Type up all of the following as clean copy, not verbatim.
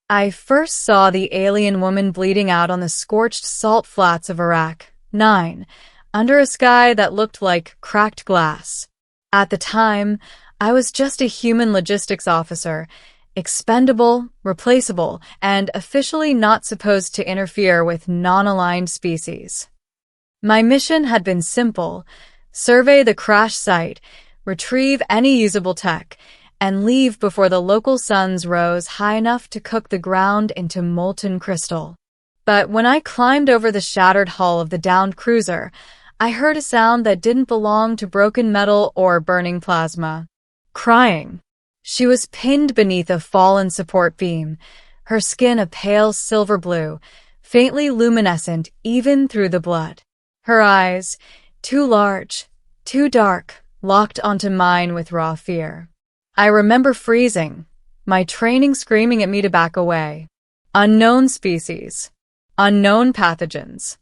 I first saw the alien woman bleeding out on the scorched salt flats of Iraq, 9, under a sky that looked like cracked glass. At the time, I was just a human logistics officer, expendable, replaceable, and officially not supposed to interfere with non-aligned species. My mission had been simple: survey the crash site, retrieve any usable tech, and leave before the local suns rose high enough to cook the ground into molten crystal. But when I climbed over the shattered hull of the downed cruiser, I heard a sound that didn't belong to broken metal or burning plasma. Crying. She was pinned beneath a fallen support beam, her skin a pale silver blue, faintly luminescent even through the blood. Her eyes, too large, too dark, locked onto mine with raw fear. I remember freezing, my training screaming at me to back away. Unknown species, unknown pathogens,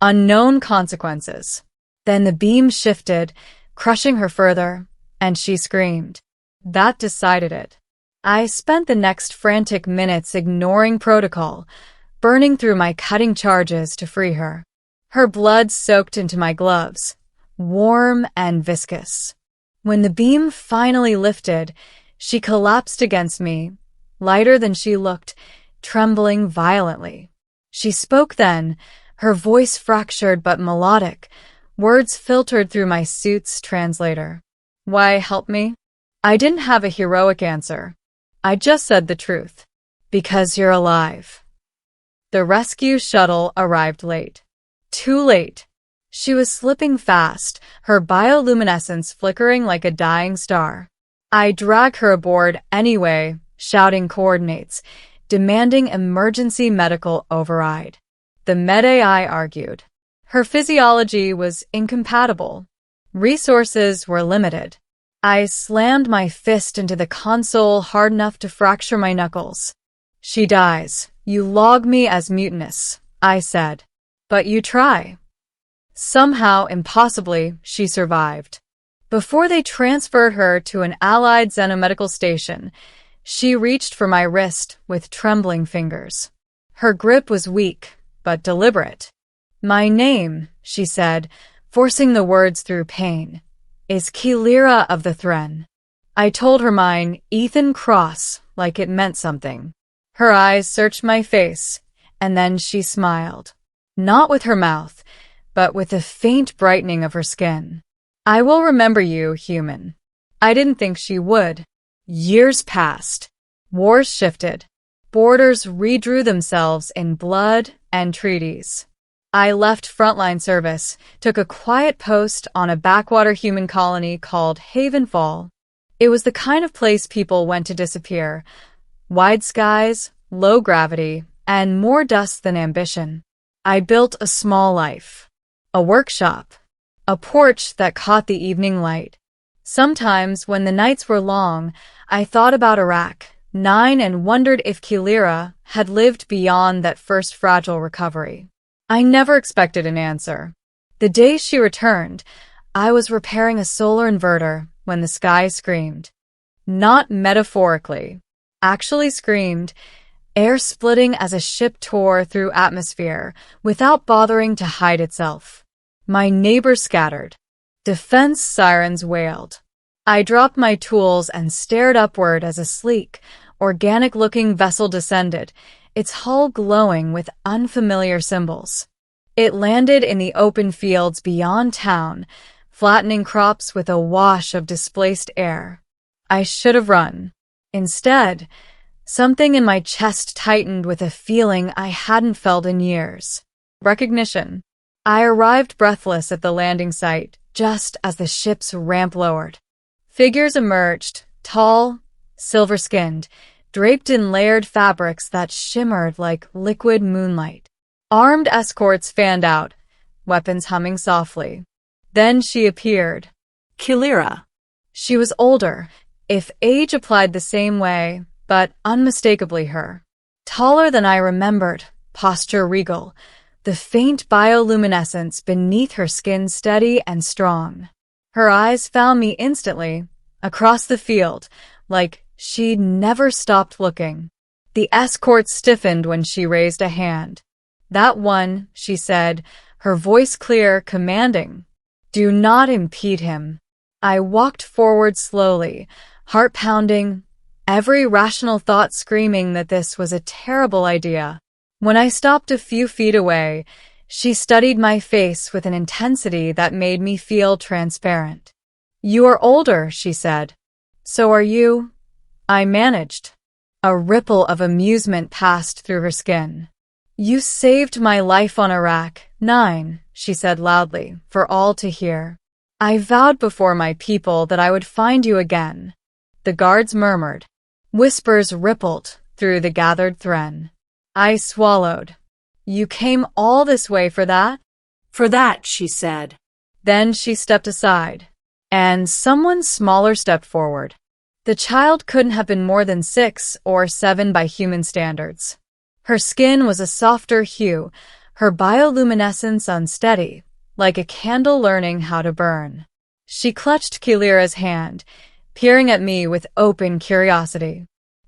unknown consequences. Then the beam shifted, crushing her further, and she screamed. That decided it. I spent the next frantic minutes ignoring protocol, burning through my cutting charges to free her. Her blood soaked into my gloves, warm and viscous. When the beam finally lifted, she collapsed against me, lighter than she looked, trembling violently. She spoke then, her voice fractured but melodic, words filtered through my suit's translator. Why help me? I didn't have a heroic answer. I just said the truth. Because you're alive. The rescue shuttle arrived late. Too late. She was slipping fast, her bioluminescence flickering like a dying star. I dragged her aboard anyway, shouting coordinates, demanding emergency medical override. The Med-AI argued. Her physiology was incompatible. Resources were limited. I slammed my fist into the console hard enough to fracture my knuckles. She dies. You log me as mutinous, I said. But you try. Somehow, impossibly, she survived. Before they transferred her to an allied xenomedical station, she reached for my wrist with trembling fingers. Her grip was weak, but deliberate. My name, she said, forcing the words through pain, is Kilira of the Thren. I told her mine, Ethan Cross, like it meant something. Her eyes searched my face, and then she smiled. Not with her mouth, but with a faint brightening of her skin. I will remember you, human. I didn't think she would. Years passed. Wars shifted. Borders redrew themselves in blood and treaties. I left frontline service, took a quiet post on a backwater human colony called Havenfall. It was the kind of place people went to disappear. Wide skies, low gravity, and more dust than ambition. I built a small life. A workshop. A porch that caught the evening light. Sometimes, when the nights were long, I thought about Iraq, 9, and wondered if Kilira had lived beyond that first fragile recovery. I never expected an answer. The day she returned, I was repairing a solar inverter when the sky screamed. Not metaphorically. Actually screamed, air splitting as a ship tore through atmosphere without bothering to hide itself. My neighbors scattered. Defense sirens wailed. I dropped my tools and stared upward as a sleek, organic-looking vessel descended, its hull glowing with unfamiliar symbols. It landed in the open fields beyond town, flattening crops with a wash of displaced air. I should have run. Instead, something in my chest tightened with a feeling I hadn't felt in years. Recognition. I arrived breathless at the landing site, just as the ship's ramp lowered. Figures emerged, tall, silver-skinned, draped in layered fabrics that shimmered like liquid moonlight. Armed escorts fanned out, weapons humming softly. Then she appeared. Kilira. She was older, if age applied the same way, but unmistakably her. Taller than I remembered, posture regal, the faint bioluminescence beneath her skin steady and strong. Her eyes found me instantly, across the field, like she'd never stopped looking. The escort stiffened when she raised a hand. "That one," she said, her voice clear, commanding. "Do not impede him." I walked forward slowly, heart pounding, every rational thought screaming that this was a terrible idea. When I stopped a few feet away, she studied my face with an intensity that made me feel transparent. "You are older," she said. "So are you." I managed. A ripple of amusement passed through her skin. "You saved my life on Iraq 9, she said loudly, for all to hear. "I vowed before my people that I would find you again." The guards murmured. Whispers rippled through the gathered thren. I swallowed. "You came all this way for that?" "For that," she said. Then she stepped aside, and someone smaller stepped forward. The child couldn't have been more than 6 or 7 by human standards. Her skin was a softer hue, her bioluminescence unsteady, like a candle learning how to burn. She clutched Kilira's hand, peering at me with open curiosity.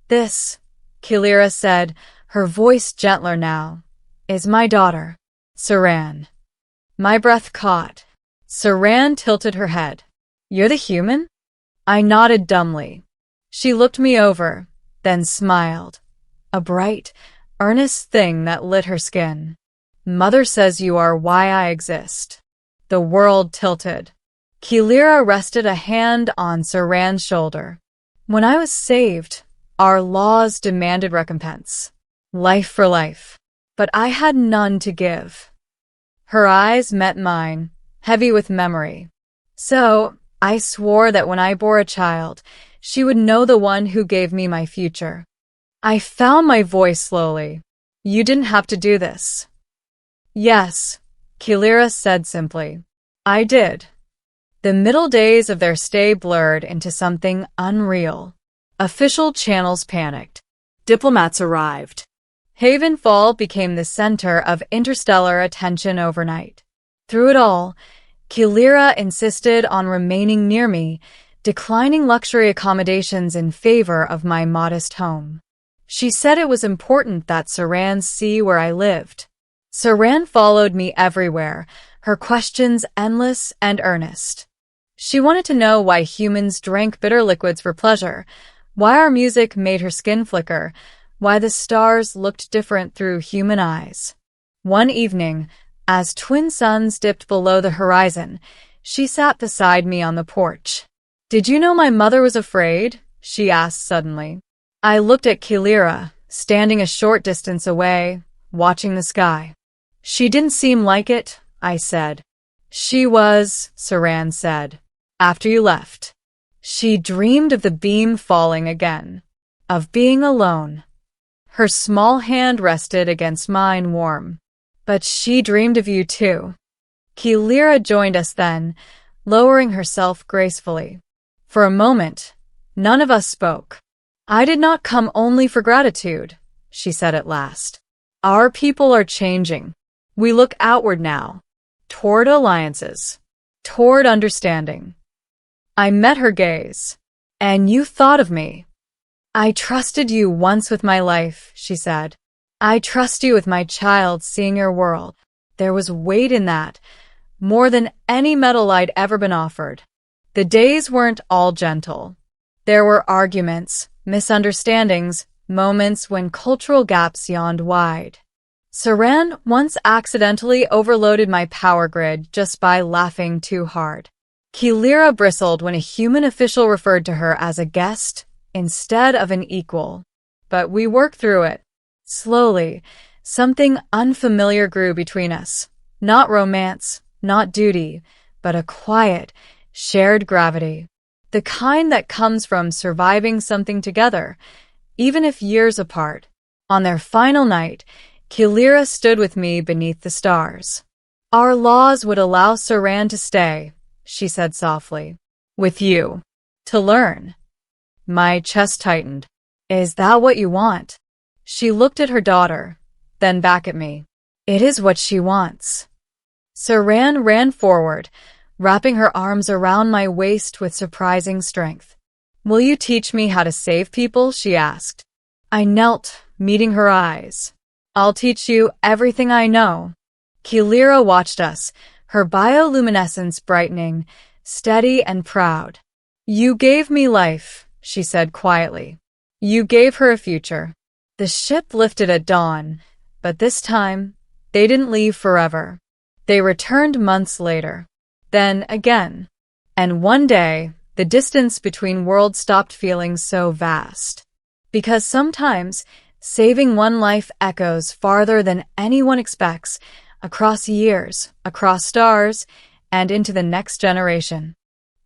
"This," Kilira said, her voice gentler now, "is my daughter, Saran." My breath caught. Saran tilted her head. "You're the human?" I nodded dumbly. She looked me over, then smiled. A bright, earnest thing that lit her skin. "Mother says you are why I exist." The world tilted. Kilira rested a hand on Saran's shoulder. "When I was saved, our laws demanded recompense. Life for life. But I had none to give." Her eyes met mine, heavy with memory. "So, I swore that when I bore a child, she would know the one who gave me my future." I found my voice slowly. "You didn't have to do this." "Yes," Kilira said simply. "I did." The middle days of their stay blurred into something unreal. Official channels panicked. Diplomats arrived. Havenfall became the center of interstellar attention overnight. Through it all, Kilira insisted on remaining near me, declining luxury accommodations in favor of my modest home. She said it was important that Saran see where I lived. Saran followed me everywhere, her questions endless and earnest. She wanted to know why humans drank bitter liquids for pleasure, why our music made her skin flicker, why the stars looked different through human eyes. One evening, as twin suns dipped below the horizon, she sat beside me on the porch. "Did you know my mother was afraid?" she asked suddenly. I looked at Kilira, standing a short distance away, watching the sky. "She didn't seem like it," I said. "She was," Saran said, "after you left. She dreamed of the beam falling again, of being alone." Her small hand rested against mine, warm. "But she dreamed of you too." Kilira joined us then, lowering herself gracefully. For a moment, none of us spoke. "I did not come only for gratitude," she said at last. "Our people are changing. We look outward now, toward alliances, toward understanding." I met her gaze. "And you thought of me." "I trusted you once with my life," she said. "I trust you with my child seeing your world." There was weight in that, more than any medal I'd ever been offered. The days weren't all gentle. There were arguments, misunderstandings, moments when cultural gaps yawned wide. Saran once accidentally overloaded my power grid just by laughing too hard. Kilira bristled when a human official referred to her as a guest instead of an equal. But we worked through it. Slowly, something unfamiliar grew between us. Not romance, not duty, but a quiet, shared gravity. The kind that comes from surviving something together, even if years apart. On their final night, Kilira stood with me beneath the stars. "Our laws would allow Saran to stay," she said softly. "With you. To learn." My chest tightened. "Is that what you want?" She looked at her daughter, then back at me. "It is what she wants." Saran ran forward, wrapping her arms around my waist with surprising strength. "Will you teach me how to save people?" she asked. I knelt, meeting her eyes. "I'll teach you everything I know." Kilira watched us, her bioluminescence brightening, steady and proud. "You gave me life," she said quietly. "You gave her a future." The ship lifted at dawn, but this time, they didn't leave forever. They returned months later. Then again. And one day, the distance between worlds stopped feeling so vast. Because sometimes, saving one life echoes farther than anyone expects, across years, across stars, and into the next generation.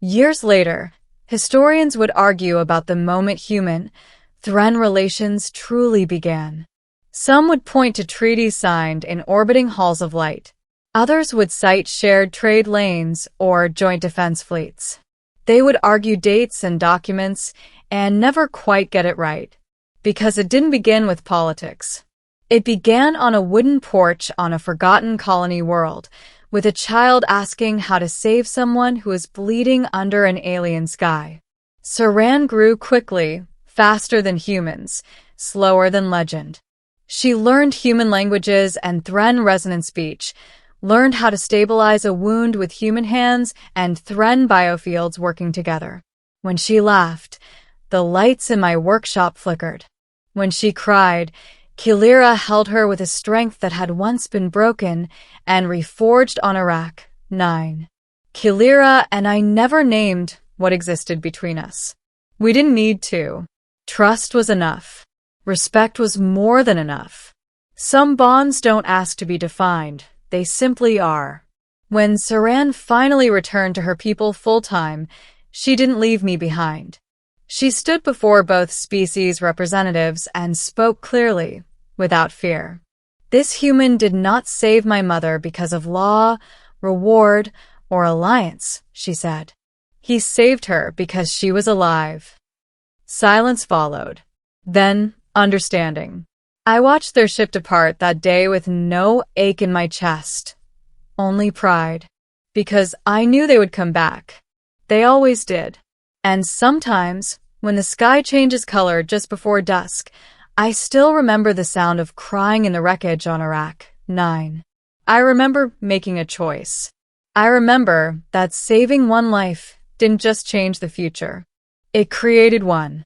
Years later, historians would argue about the moment human-Thren relations truly began. Some would point to treaties signed in orbiting halls of light. Others would cite shared trade lanes or joint defense fleets. They would argue dates and documents and never quite get it right. Because it didn't begin with politics. It began on a wooden porch on a forgotten colony world, with a child asking how to save someone who was bleeding under an alien sky. Saran grew quickly, faster than humans, slower than legend. She learned human languages and Thren resonant speech, learned how to stabilize a wound with human hands and Thren biofields working together. When she laughed, the lights in my workshop flickered. When she cried, Kilira held her with a strength that had once been broken and reforged on Iraq 9. Kilira and I never named what existed between us. We didn't need to. Trust was enough. Respect was more than enough. Some bonds don't ask to be defined. They simply are. When Saran finally returned to her people full-time, she didn't leave me behind. She stood before both species representatives and spoke clearly, without fear. This human did not save my mother because of law, reward, or alliance, she said. He saved her because she was alive. Silence followed. Then, understanding. I watched their ship depart that day with no ache in my chest. Only pride. Because I knew they would come back. They always did. And sometimes, when the sky changes color just before dusk, I still remember the sound of crying in the wreckage on Iraq 9. I remember making a choice. I remember that saving one life didn't just change the future. It created one.